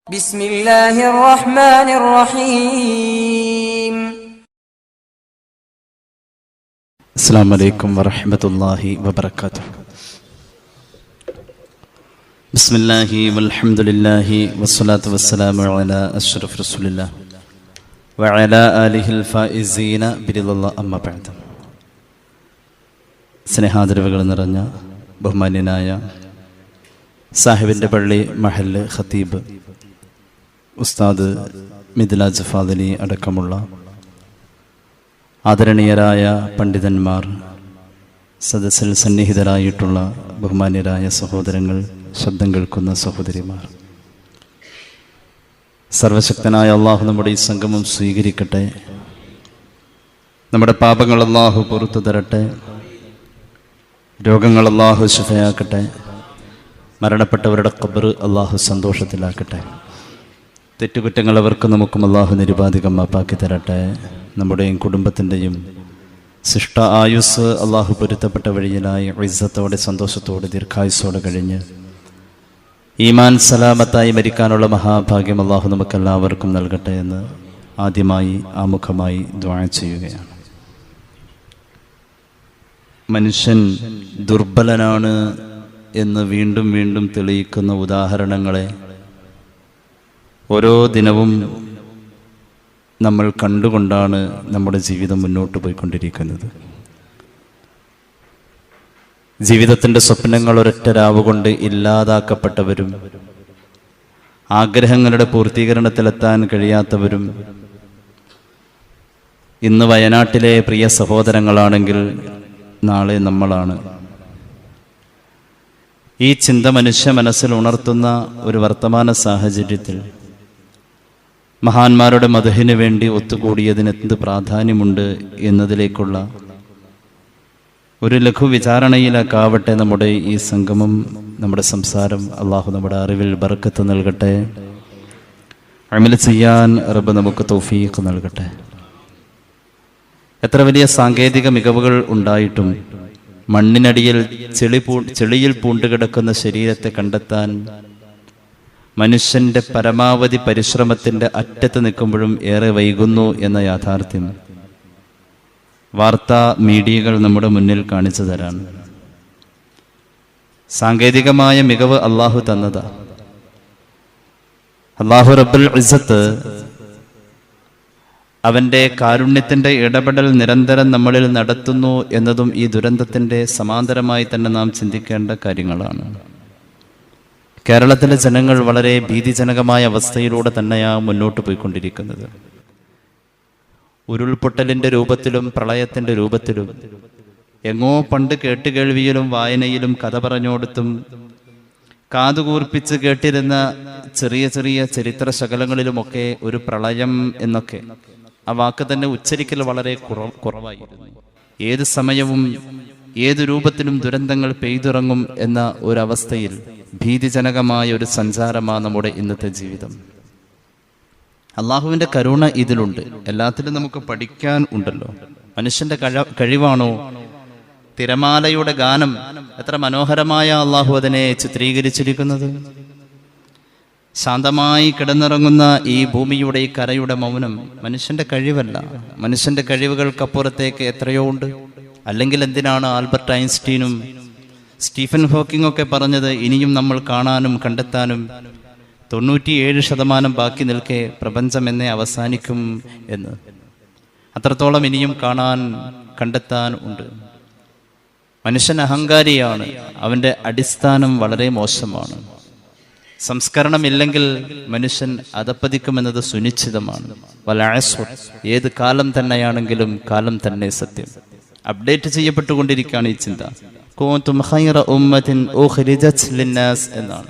بسم الله الرحمن الرحيم. السلام عليكم ورحمة الله وبركاته. بسم الله والحمد لله والصلاة والسلام على أشرف رسول الله وعلى آله الفائزين برضا الله أما بعد. സ്നേഹാദരവുകൾ നിറഞ്ഞ ബഹുമാന്യനായ സാഹിബിൻ്റെ പള്ളി മഹല്ല് ഖത്തീബ് ഉസ്താദ് മിദ്ലാജ് ഫാദലി അടക്കമുള്ള ആദരണീയരായ പണ്ഡിതന്മാർ, സദസ്സിൽ സന്നിഹിതരായിട്ടുള്ള ബഹുമാന്യരായ സഹോദരങ്ങൾ, ശബ്ദം കേൾക്കുന്ന സഹോദരിമാർ, സർവശക്തനായ അള്ളാഹു നമ്മുടെ ഈ സംഗമം സ്വീകരിക്കട്ടെ. നമ്മുടെ പാപങ്ങൾ അള്ളാഹു പുറത്തു തരട്ടെ. രോഗങ്ങൾ അള്ളാഹു ശിഫയാക്കട്ടെ. മരണപ്പെട്ടവരുടെ ഖബർ അള്ളാഹു സന്തോഷത്തിലാക്കട്ടെ. തെറ്റുകുറ്റങ്ങൾ അവർക്ക് നമുക്കും അള്ളാഹു നിരുപാധികം മാപ്പാക്കി തരട്ടെ. നമ്മുടെയും കുടുംബത്തിൻ്റെയും ശിഷ്ട ആയുസ് അള്ളാഹു പൊരുത്തപ്പെട്ട വഴിയിലായി ഇസ്സത്തോടെ സന്തോഷത്തോടെ ദീർഘായുസ്സോടെ കഴിഞ്ഞ് ഈമാൻ സലാമത്തായി മരിക്കാനുള്ള മഹാഭാഗ്യം അള്ളാഹു നമുക്കെല്ലാവർക്കും നൽകട്ടെ എന്ന് ആദ്യമായി ആമുഖമായി ദുആ ചെയ്യുകയാണ്. മനുഷ്യൻ ദുർബലനാണ് എന്ന് വീണ്ടും വീണ്ടും തെളിയിക്കുന്ന ഉദാഹരണങ്ങളെ ഓരോ ദിനവും നമ്മൾ കണ്ടുകൊണ്ടാണ് നമ്മുടെ ജീവിതം മുന്നോട്ട് പോയിക്കൊണ്ടിരിക്കുന്നത്. ജീവിതത്തിൻ്റെ സ്വപ്നങ്ങൾ ഒരൊറ്റ രാവ് കൊണ്ട് ഇല്ലാതാക്കപ്പെട്ടവരും ആഗ്രഹങ്ങളുടെ പൂർത്തീകരണത്തിലെത്താൻ കഴിയാത്തവരും ഇന്ന് വയനാട്ടിലെ പ്രിയ സഹോദരങ്ങളാണെങ്കിൽ നാളെ നമ്മളാണ്. ഈ ചിന്ത മനുഷ്യ മനസ്സിൽ ഉണർത്തുന്ന ഒരു വർത്തമാന സാഹചര്യത്തിൽ മഹാന്മാരുടെ മദ്ഹിന് വേണ്ടി ഒത്തുകൂടിയതിന് എന്ത് പ്രാധാന്യമുണ്ട് എന്നതിലേക്കുള്ള ഒരു ലഘു വിചാരണയിലേക്കാവട്ടെ നമ്മുടെ ഈ സംഗമം, നമ്മുടെ സംസാരം. അള്ളാഹു നമ്മുടെ അറിവിൽ ബർക്കത്ത് നൽകട്ടെ. അമൽ ചെയ്യാൻ റബ്ബ് നമുക്ക് തൗഫീഖ് നൽകട്ടെ. എത്ര വലിയ സാങ്കേതിക മികവുകൾ ഉണ്ടായിട്ടും മണ്ണിനടിയിൽ ചെളിയിൽ പൂണ്ടുകിടക്കുന്ന ശരീരത്തെ കണ്ടെത്താൻ മനുഷ്യന്റെ പരമാവധി പരിശ്രമത്തിന്റെ അറ്റത്ത് നിൽക്കുമ്പോഴും ഏറെ വൈകുന്നു എന്ന യാഥാർത്ഥ്യം വാർത്താ മീഡിയകൾ നമ്മുടെ മുന്നിൽ കാണിച്ചു തരാൻ. സാങ്കേതികമായ മികവ് അള്ളാഹു തന്നതാ. അള്ളാഹു റബ്ബുൽ ഇസ്സത്ത് അവൻ്റെ കാരുണ്യത്തിൻ്റെ ഇടപെടൽ നിരന്തരം നമ്മളിൽ നടത്തുന്നു എന്നതും ഈ ദുരന്തത്തിൻ്റെ സമാന്തരമായി തന്നെ നാം ചിന്തിക്കേണ്ട കാര്യങ്ങളാണ്. കേരളത്തിലെ ജനങ്ങൾ വളരെ ഭീതിജനകമായ അവസ്ഥയിലൂടെ തന്നെയാണ് മുന്നോട്ട് പോയിക്കൊണ്ടിരിക്കുന്നത്. ഉരുൾപൊട്ടലിൻ്റെ രൂപത്തിലും പ്രളയത്തിൻ്റെ രൂപത്തിലും എങ്ങോ പണ്ട് കേട്ടുകേൾവിയിലും വായനയിലും കഥ പറഞ്ഞോടത്തും കാതുകൂർപ്പിച്ച് കേട്ടിരുന്ന ചെറിയ ചെറിയ ചരിത്ര ശകലങ്ങളിലുമൊക്കെ ഒരു പ്രളയം എന്നൊക്കെ ആ വാക്ക് തന്നെ ഉച്ചരിക്കൽ വളരെ കുറവായിരുന്നു. ഏത് സമയവും ഏതു രൂപത്തിലും ദുരന്തങ്ങൾ പെയ്തിറങ്ങും എന്ന ഒരവസ്ഥയിൽ ഭീതിജനകമായ ഒരു സഞ്ചാരമാണ് നമ്മുടെ ഇന്നത്തെ ജീവിതം. അള്ളാഹുവിൻ്റെ കരുണ ഇതിലുണ്ട്. എല്ലാത്തിലും നമുക്ക് പഠിക്കാൻ ഉണ്ടല്ലോ. മനുഷ്യന്റെ കഴിവാണോ? തിരമാലയുടെ ഗാനം എത്ര മനോഹരമായ അള്ളാഹു അതിനെ ചിത്രീകരിച്ചിരിക്കുന്നത്. ശാന്തമായി കിടന്നിറങ്ങുന്ന ഈ ഭൂമിയുടെ, ഈ കരയുടെ മൗനം മനുഷ്യന്റെ കഴിവല്ല. മനുഷ്യന്റെ കഴിവുകൾക്കപ്പുറത്തേക്ക് എത്രയോ ഉണ്ട്. അല്ലെങ്കിൽ എന്തിനാണ് ആൽബർട്ട് ഐൻസ്റ്റീനും സ്റ്റീഫൻ ഹോക്കിംഗ് ഒക്കെ പറഞ്ഞത് ഇനിയും നമ്മൾ കാണാനും കണ്ടെത്താനും 97% ബാക്കി നിൽക്കെ പ്രപഞ്ചം എന്നേ അവസാനിക്കും എന്ന്. അത്രത്തോളം ഇനിയും കാണാൻ കണ്ടെത്താൻ ഉണ്ട്. മനുഷ്യൻ അഹങ്കാരിയാണ്. അവൻ്റെ അടിസ്ഥാനം വളരെ മോശമാണ്. സംസ്കരണമില്ലെങ്കിൽ മനുഷ്യൻ അധപ്പതിക്കുമെന്നത് സുനിശ്ചിതമാണ്. ഏത് കാലം തന്നെയാണെങ്കിലും കാലം തന്നെ സത്യം. അപ്ഡേറ്റ് ചെയ്യപ്പെട്ടുകൊണ്ടിരിക്കുകയാണ് ഈ ചിന്ത. കുന്തും ഖൈറ ഉമ്മത്തിൻ ഉഖ്രിജത് ലിന്നാസ് എന്നാണ്.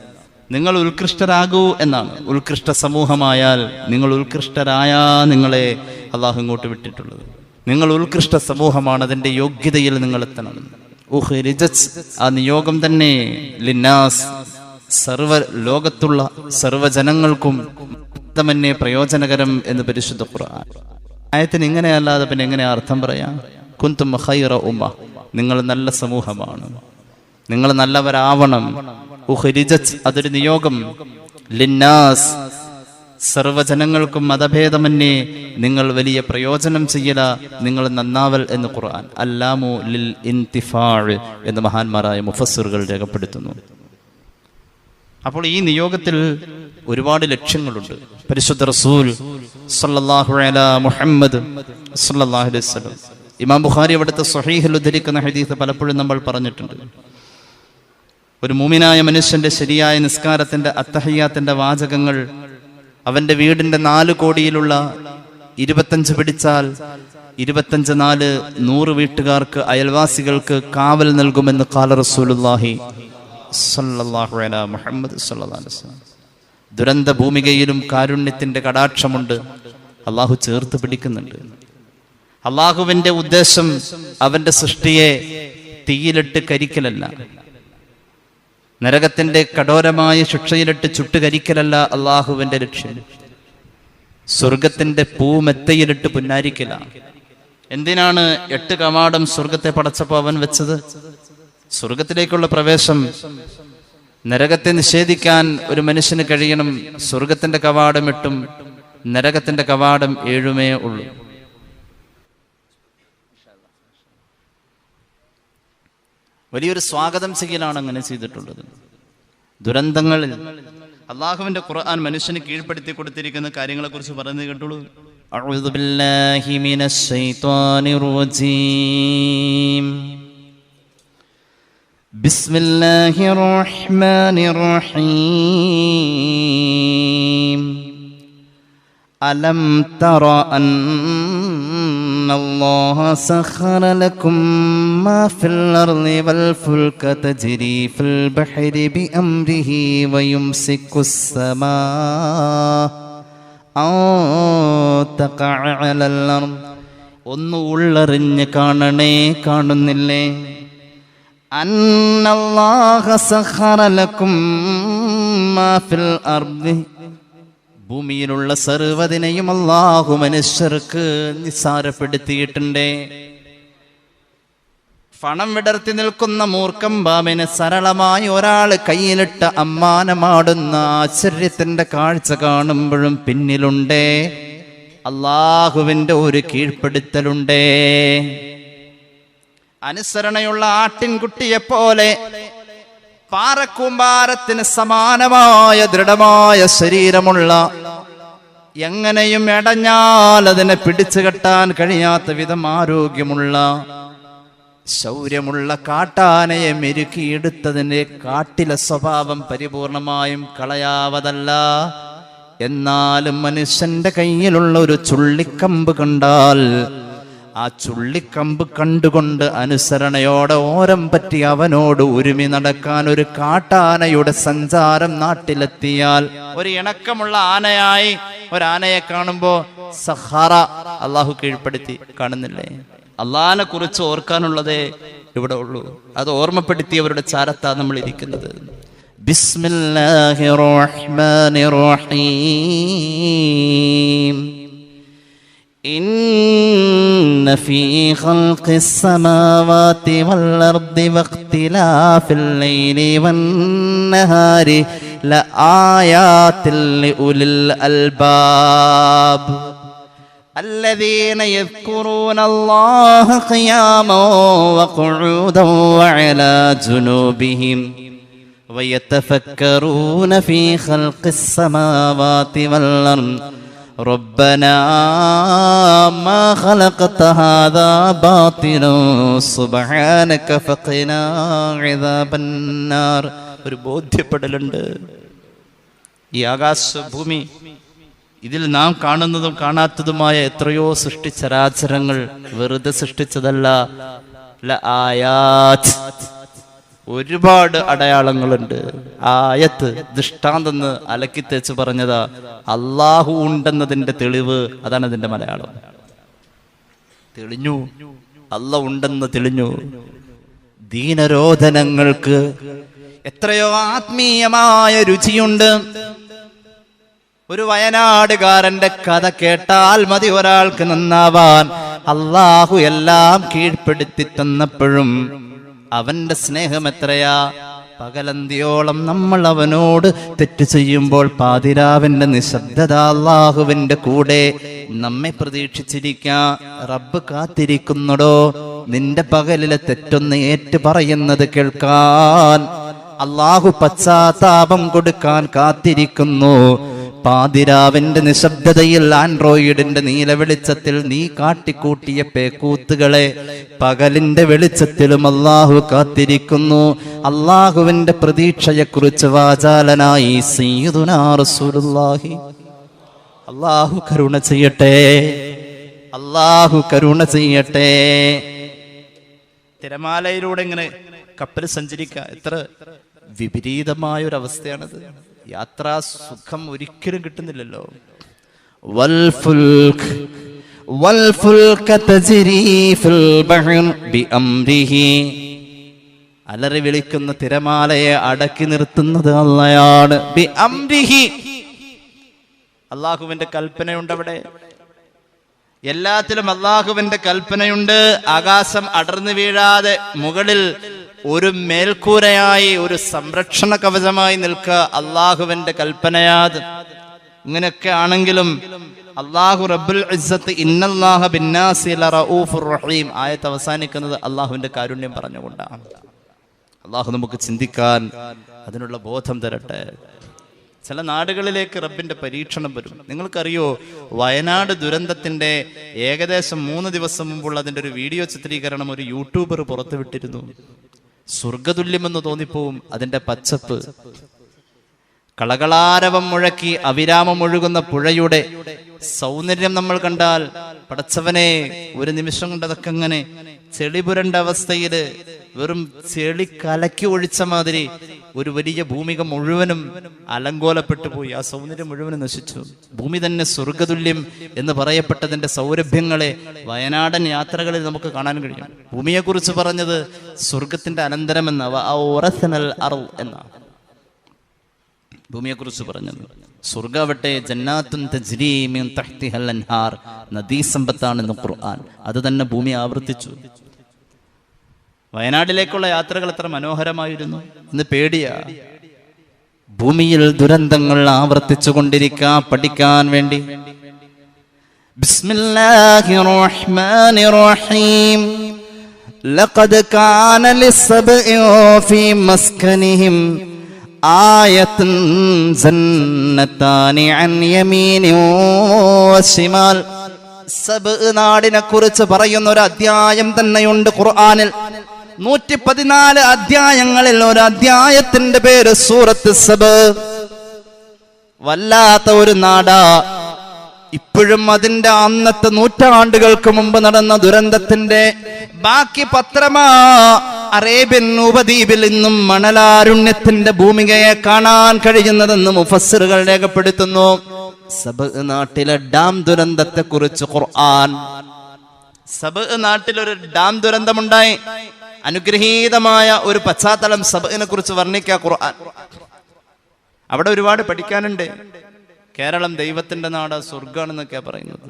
നിങ്ങൾ ഉത്കൃഷ്ടരാകൂ എന്നാണ്. ഉത്കൃഷ്ട സമൂഹമായാൽ, നിങ്ങൾ ഉത്കൃഷ്ടരായാ നിങ്ങളെ അള്ളാഹു ഇങ്ങോട്ട് വിട്ടിട്ടുള്ളത്. നിങ്ങൾ ഉത്കൃഷ്ട സമൂഹമാണ്. അതിൻ്റെ യോഗ്യതയിൽ നിങ്ങൾ എത്തണം. ഉഖ്രിജത്, ആ നിയോഗം തന്നെ ലിന്നാസ്, സർവ ലോകത്തുള്ള സർവ്വജനങ്ങൾക്കും തന്നെ പ്രയോജനകരം എന്ന് പരിശുദ്ധ ഖുർആൻ. ആയത്തിന് ഇങ്ങനെയല്ലാതെ പിന്നെ എങ്ങനെയാ അർത്ഥം പറയാം? കുന്തും ഖൈറ ഉമ്മ, നിങ്ങൾ നല്ല സമൂഹമാണ്, നിങ്ങൾ നല്ലവരാവണം. ഉഖ്രിജത്, അതൊരു നിയോഗം. ലിന്നാസ്, സർവ്വജനങ്ങൾക്കും മതഭേദമന്യേ നിങ്ങൾ വലിയ പ്രയോജനം ചെയ്യല, നിങ്ങൾ നന്നാവൽ എന്ന് ഖുർആൻ. അല്ലാമു ലിൽ ഇന്തിഫാഅ് എന്ന് മഹാന്മാരായ മുഫസ്സിറുകൾ രേഖപ്പെടുത്തുന്നു. അപ്പോൾ ഈ നിയോഗത്തിൽ ഒരുപാട് ലക്ഷ്യങ്ങളുണ്ട്. പരിശുദ്ധ റസൂൽ സല്ലല്ലാഹു അലാ മുഹമ്മദ് സല്ലല്ലാഹു അലൈഹി വസല്ലം, ഇമാം ബുഖാരി അവിടുത്തെ സ്വഹീഹിൽ ഉദ്ധരിക്കുന്ന ഹദീസ് പലപ്പോഴും നമ്മൾ പറഞ്ഞിട്ടുണ്ട്. ഒരു മുഅ്മിനായ മനുഷ്യന്റെ ശരിയായ നിസ്കാരത്തിന്റെ അത്തഹിയ്യാത്തിന്റെ വാചകങ്ങൾ അവന്റെ വീടിന്റെ 4 കോടിയിലുള്ള 25 പിടിച്ചാൽ 25 4 100 വീട്ടുകാർക്ക്, അയൽവാസികൾക്ക് കാവൽ നൽകുമെന്ന് ഖാല റസൂലുള്ളാഹി സല്ലല്ലാഹു അലാ മുഹമ്മദ് സല്ലല്ലാഹു അലൈഹി വസല്ലം. ദുരന്ത ഭൂമികയിലും കാരുണ്യത്തിന്റെ കടാക്ഷമുണ്ട്. അള്ളാഹു ചേർത്ത് പിടിക്കുന്നുണ്ട്. അള്ളാഹുവിന്റെ ഉദ്ദേശം അവന്റെ സൃഷ്ടിയെ തീയിലിട്ട് കരിക്കലല്ല, നരകത്തിന്റെ കഠോരമായ ശിക്ഷയിലിട്ട് ചുട്ടുകരിക്കലല്ല അള്ളാഹുവിന്റെ ലക്ഷ്യം. സ്വർഗത്തിന്റെ പൂമെത്തയിലിട്ട് പുന്നാരിക്കല. എന്തിനാണ് 8 കവാടം സ്വർഗത്തെ പടച്ചപ്പോ അവൻ വെച്ചത്? സ്വർഗത്തിലേക്കുള്ള പ്രവേശം. നരകത്തെ നിഷേധിക്കാൻ ഒരു മനുഷ്യന് കഴിയണം. സ്വർഗത്തിന്റെ കവാടം 8ഉം നരകത്തിന്റെ കവാടം 7ഉമേ ഉള്ളൂ. വലിയൊരു സ്വാഗതം ചെയ്യലാണ് അങ്ങനെ ചെയ്തിട്ടുള്ളത്. ദുരന്തങ്ങളിൽ അള്ളാഹുവിന്റെ ഖുർആൻ മനുഷ്യന് കീഴ്പ്പെടുത്തി കൊടുത്തിരിക്കുന്ന കാര്യങ്ങളെ കുറിച്ച് പറയുന്നത് കേട്ടുള്ളൂ. അഊദു ബില്ലാഹി മിനശ് ശൈത്വാനിർ റജീം. ബിസ്മില്ലാഹിർ റഹ്മാനിർ റഹീം. അലം തറ അന്നല്ലാഹ സഖറ ലക്കും മാ ഫിൽ അർളി വൽ ഫുൽക തജ്രി ഫിൽ ബഹരി ബിഅംരിഹി വയുംസിക്കുസ് സമാ ഔ തഖഅ അലൽ അർള്. ഒന്ന് ഉള്ളറിഞ്ഞ് കാണണേ, കാണുന്നില്ലേ? അന്നല്ലാഹ സഖറ ലക്കും മാ ഫിൽ അർളി, ഭൂമിയിലുള്ള സർവ്വതിനെയും അല്ലാഹു മനുഷ്യർക്ക് നിസ്സാരപ്പെടുത്തിയിട്ടുണ്ട്. പണം വിടർത്തി നിൽക്കുന്ന മൂർഖം ബാബിന് സരളമായി ഒരാൾ കയ്യിലിട്ട് അമ്മാനമാടുന്ന ആശ്ചര്യത്തിന്റെ കാഴ്ച കാണുമ്പോഴും പിന്നിലുണ്ടേ അല്ലാഹുവിന്റെ ഒരു കീഴ്പ്പെടുത്തലുണ്ടേ. അനുസരണയുള്ള ആട്ടിൻകുട്ടിയെപ്പോലെ പാറക്കൂമ്പാരത്തിന് സമാനമായ ദൃഢമായ ശരീരമുള്ള, എങ്ങനെയും എടഞ്ഞാൽ അതിനെ പിടിച്ചു കെട്ടാൻ കഴിയാത്ത വിധം ആരോഗ്യമുള്ള, ശൗര്യമുള്ള കാട്ടാനയെ മെരുക്കിയെടുത്തതിന്റെ കാട്ടിലെ സ്വഭാവം പരിപൂർണമായും കളയാവതല്ല. എന്നാലും മനുഷ്യന്റെ കയ്യിലുള്ള ഒരു ചുള്ളിക്കമ്പ് കണ്ടാൽ ആ ചുള്ളിക്കമ്പ് കണ്ടുകൊണ്ട് അനുസരണയോടെ ഓരം പറ്റി അവനോട് ഒരുമി നടക്കാൻ ഒരു കാട്ടാനയുടെ സഞ്ചാരം നാട്ടിലെത്തിയാൽ, ഒരു ഇണക്കമുള്ള ആനയായി ഒരാനയെ കാണുമ്പോ സഖറ അള്ളാഹു കീഴ്പ്പെടുത്തി. കാണുന്നില്ലേ? അള്ളാഹിനെ കുറിച്ച് ഓർക്കാനുള്ളതേ ഇവിടെ ഉള്ളൂ. അത് ഓർമ്മപ്പെടുത്തിയവരുടെ ചാരത്താ നമ്മൾ ഇരിക്കുന്നത്. ബിസ്മില്ലാഹിർ റഹ്മാനിർ റഹീം. إن في خلق السماوات والأرض واختلاف الليل والنهار لآيات لأولي الألباب الذين يذكرون الله قياما وقعودا وعلى جنوبهم ويتفكرون في خلق السماوات والأرض ربنا ما خلقت هذا باطلا سبحانك فقنا عذاب النار. ഒരു ബോധ്യപ്പെടലുണ്ട്. ഈ ആകാശഭൂമി, ഇതിൽ നാം കാണുന്നതും കാണാത്തതുമായ എത്രയോ സൃഷ്ടിചരാചരങ്ങൾ വെറുതെ സൃഷ്ടിച്ചതല്ല. ലആയാത്ത്, ഒരുപാട് അടയാളങ്ങളുണ്ട്. ആയത്ത്, ദൃഷ്ടാന്തെന്ന് അലക്കി തേച്ച് പറഞ്ഞതാ. അള്ളാഹു ഉണ്ടെന്നതിന്റെ തെളിവ്, അതാണ് അതിന്റെ മലയാളം. തെളിഞ്ഞു, അള്ളാഹു ഉണ്ടെന്ന് തെളിഞ്ഞു. ദീനരോധനങ്ങൾക്ക് എത്രയോ ആത്മീയമായ രുചിയുണ്ട്. ഒരു വയനാടുകാരന്റെ കഥ കേട്ടാൽ മതി ഒരാൾക്ക് നന്നാവാൻ. അള്ളാഹു എല്ലാം കീഴ്പ്പെടുത്തി തന്നപ്പോഴും അവന്റെ സ്നേഹം എത്രയാ! പകലന്തിയോളം നമ്മൾ അവനോട് തെറ്റ് ചെയ്യുമ്പോൾ പാതിരാവിന്റെ നിശബ്ദത അല്ലാഹുവിന്റെ കൂടെ നമ്മെ പ്രതീക്ഷിച്ചിരിക്കാ. റബ്ബ് കാത്തിരിക്കുന്നടോ നിന്റെ പകലിലെ തെറ്റൊന്ന് ഏറ്റു പറയുന്നത് കേൾക്കാൻ. അല്ലാഹു പശ്ചാത്താപം കൊടുക്കാൻ കാത്തിരിക്കുന്നു. പാതിരാവിന്റെ നിശബ്ദതയിൽ ആൻഡ്രോയിഡിന്റെ നീല വെളിച്ചത്തിൽ നീ കാട്ടിക്കൂട്ടിയ പേക്കൂത്തുകളെ പകലിന്റെ വെളിച്ചത്തിലും അല്ലാഹു കാത്തിരിക്കുന്നു. അല്ലാഹുവിന്റെ പ്രതീക്ഷയെക്കുറിച്ച് വാചാലനായി സയ്യിദുനാ റസൂലുള്ളാഹി. അല്ലാഹു കരുണ ചെയ്യട്ടെ, അല്ലാഹു കരുണ ചെയ്യട്ടെ. തിരമാലയിലൂടെ ഇങ്ങനെ കപ്പൽ സഞ്ചരിക്കുക, എത്ര വിപരീതമായൊരവസ്ഥയാണത്. യാത്രാ സുഖം ഒരിക്കലും കിട്ടുന്നില്ലല്ലോ. അലറി വിളിക്കുന്ന തിരമാലയെ അടക്കി നിർത്തുന്നത് അല്ലാഹുവാണ്. അല്ലാഹുവിന്റെ കൽപ്പനയുണ്ട് അവിടെ. എല്ലാത്തിലും അല്ലാഹുവിന്റെ കൽപ്പനയുണ്ട്. ആകാശം അടർന്നു വീഴാതെ മുകളിൽ ഒരു മേൽക്കൂരയായി, ഒരു സംരക്ഷണ കവചമായി നിൽക്കുക അല്ലാഹുവിന്റെ കൽപ്പനയാത്. ഇങ്ങനെയൊക്കെ ആണെങ്കിലും അല്ലാഹു റബ്ബുൽ ഇസ്സത്ത് ഇന്നല്ലാഹ ബിന്നാസി ലറഊഫുർ റഹീം ആയത്ത് അവസാനിക്കുന്നത് അല്ലാഹുവിന്റെ കാരുണ്യം പറഞ്ഞുകൊണ്ടാണ്. അല്ലാഹു നമുക്ക് ചിന്തിക്കാൻ അതിനുള്ള ബോധം തരട്ടെ. ചില നാടുകളിലേക്ക് റബ്ബിന്റെ പരീക്ഷണം വരും. നിങ്ങൾക്കറിയോ, വയനാട് ദുരന്തത്തിന്റെ ഏകദേശം 3 ദിവസം മുമ്പുള്ള അതിന്റെ ഒരു വീഡിയോ ചിത്രീകരണം ഒരു യൂട്യൂബർ പുറത്തുവിട്ടിരുന്നു. സ്വർഗതുല്യമെന്ന് തോന്നിപ്പോവും അതിന്റെ പച്ചപ്പ്. കളകളാരവം മുഴക്കി അവിരാമം ഒഴുകുന്ന പുഴയുടെ സൗന്ദര്യം നമ്മൾ കണ്ടാൽ പടച്ചവനെ, ഒരു നിമിഷം കൊണ്ട് അതൊക്കെ അങ്ങനെ ചെളി പുരണ്ട അവസ്ഥയില് വെറും ചെളി കലക്കി ഒഴിച്ച മാതിരി ഒരു വലിയ ഭൂമിക മുഴുവനും അലങ്കോലപ്പെട്ടു പോയി. ആ സൗന്ദര്യം മുഴുവനും നശിച്ചു. ഭൂമി തന്നെ സ്വർഗതുല്യം എന്ന് പറയപ്പെട്ടതിന്റെ സൗരഭ്യങ്ങളെ വയനാടൻ യാത്രകളിൽ നമുക്ക് കാണാൻ കഴിയും. ഭൂമിയെ കുറിച്ച് പറഞ്ഞത് സ്വർഗത്തിന്റെ അനന്തരം എന്നാണ് ഭൂമിയെ കുറിച്ച് പറഞ്ഞത്. സ്വർഗാവട്ടെ ജന്നാത്തുൻ തജ്രീ മിൻ തഹ്തിഹൽ അൻഹാർ, നദീസമ്പത്താണെന്ന് ഖുർആൻ. അത് തന്നെ ഭൂമി ആവർത്തിച്ചു. വയനാട്ടിലേക്കുള്ള യാത്രകൾ എത്ര മനോഹരമായിരുന്നു. ഇന്ന് പേടിയാ. ഭൂമിയിൽ ദുരന്തങ്ങൾ ആവർത്തിച്ചു കൊണ്ടിരിക്കുക. പഠിക്കാൻ വേണ്ടി ബിസ്മില്ലാഹിർ റഹ്മാനിർ റഹീം. ലഖദ് കാന ലിസ്സബ്ഇ ഫീ മസ്കനിഹിം ആയത്തുൻ സന്നതാനി അൻ യമീനി വശിമാൽ. സബ് നാടിനെ കുറിച്ച് പറയുന്ന ഒരു അധ്യായം തന്നെയുണ്ട് ഖുർആനിൽ. 114 അധ്യായങ്ങളിൽ ഒരു അധ്യായത്തിന്റെ പേര് സൂറത്ത് സബ്. വല്ലാത്ത ഒരു നാടാ. ഇപ്പോഴും അതിന്റെ അന്നത്തെ നൂറ്റാണ്ടുകൾക്ക് മുമ്പ് നടന്ന ദുരന്തത്തിന്റെ ബാക്കി പത്രമാ. അറേബ്യൻ ഉപദ്വീപിൽ ഇന്നും മണലാരുണ്യത്തിന്റെ ഭൂമികയെ കാണാൻ കഴിയുന്നതെന്ന് മുഫസ്സിറുകൾ രേഖപ്പെടുത്തുന്നു. സബ് നാട്ടിലെ ഡാം ദുരന്തത്തെ കുറിച്ച് ഖുർആൻ. സബ് നാട്ടിലൊരു ഡാം ദുരന്തമുണ്ടായി. അനുഗ്രഹീതമായ ഒരു പശ്ചാത്തലം സബിനെ കുറിച്ച് വർണ്ണിക്കുക ഖുർആൻ. അവിടെ ഒരുപാട് പഠിക്കാനുണ്ട്. കേരളം ദൈവത്തിന്റെ നാട്, സ്വർഗാണെന്നൊക്കെയാ പറയുന്നത്.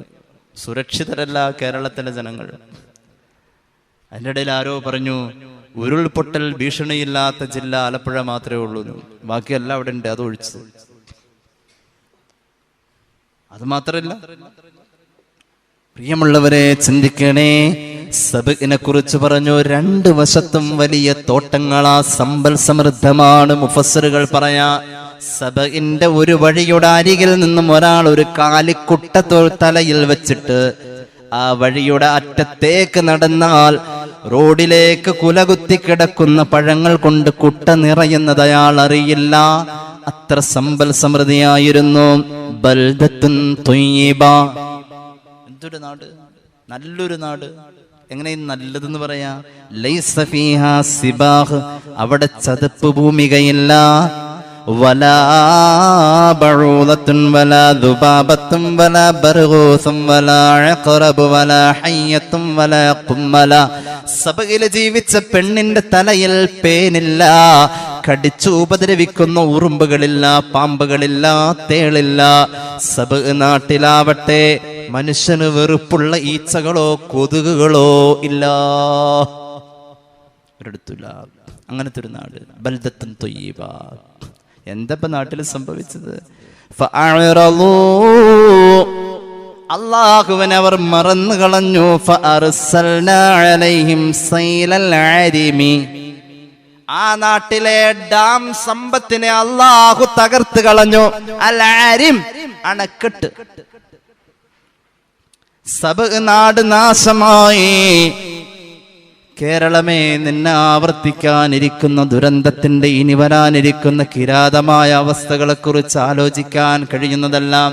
സുരക്ഷിതരല്ല കേരളത്തിലെ ജനങ്ങൾ. അതിൻ്റെ ഇടയിൽ ആരോ പറഞ്ഞു ഉരുൾപൊട്ടൽ ഭീഷണിയില്ലാത്ത ജില്ല ആലപ്പുഴ മാത്രമേ ഉള്ളൂ. ബാക്കിയെല്ലാം അവിടെ ഉണ്ട്, അത് ഒഴിച്ചു. അത് മാത്രല്ല, പ്രിയമുള്ളവരെ ചിന്തിക്കണേ. സബിനെ കുറിച്ച് പറഞ്ഞു 2 വശത്തും വലിയ തോട്ടങ്ങളാ, സമ്പൽ സമൃദ്ധമാണ്. മുഫസ്സിറുകൾ പറയാ, സബഇന്റെ ഒരു വഴിയുടെ അരികിൽ നിന്നും ഒരാൾ ഒരു കാലിക്കുട്ട തലയിൽ വെച്ചിട്ട് ആ വഴിയുടെ അറ്റത്തേക്ക് നടന്നാൽ റോഡിലേക്ക് കുലകുത്തി കിടക്കുന്ന പഴങ്ങൾ കൊണ്ട് കുട്ട നിറയുന്നത് അയാൾ അറിയില്ല. അത്ര സമ്പൽ സമൃദ്ധിയായിരുന്നു. ബൽദത്തുൻ ത്വയ്യിബ. എന്തൊരു നാട്, നല്ലൊരു നാട്. എങ്ങനെ നല്ലതെന്ന് പറയാ? ലൈസ ഫീഹാ സിബാഹ്, അവിടെ ചതുപ്പ് ഭൂമികയില്ല. വലാ ബഊദത്തുൻ വലാ ദുബാബത്തുൻ വലാ ബർഗൂസുൻ വലാ അഖറബ് വലാ ഹയ്യത്തുൻ വലാ ഖുമ്മല. സബയിലെ ജീവിച്ച പെണ്ണിന്റെ തലയിൽ പേനില്ല, കടിച്ചു ഉപദ്രവിക്കുന്ന ഉറുമ്പുകളില്ല, പാമ്പുകളില്ല, തേളില്ല. സബ് നാട്ടിലാവട്ടെ മനുഷ്യന് വെറുപ്പുള്ള ഈച്ചകളോ കൊതുകുകളോ ഇല്ല. ഒരിടത്തില്ല. അങ്ങനത്തെ ഒരു നാട്, ബൽദത്തുൻ ത്വയ്യിബ. എന്താ ഇപ്പൊ നാട്ടിൽ സംഭവിച്ചത്? അല്ലാഹുവിനെ അവർ മറന്നു കളഞ്ഞു. ഫഅർസൽനാ അലൈഹിം സൈലൽ ആരിമി. ആ നാട്ടിലെ ഡാം സമ്പത്തിനെ അല്ലാഹു തകർത്ത് കളഞ്ഞു. അൽ ആരിം, അണക്കെട്ട്. സബ് നാട് നാശമായി. കേരളമേ, നിന്നെ ആവർത്തിക്കാനിരിക്കുന്ന ദുരന്തത്തിന്റെ, ഇനി വരാനിരിക്കുന്ന കിരാതമായ അവസ്ഥകളെ കുറിച്ച് ആലോചിക്കാൻ കഴിയുന്നതെല്ലാം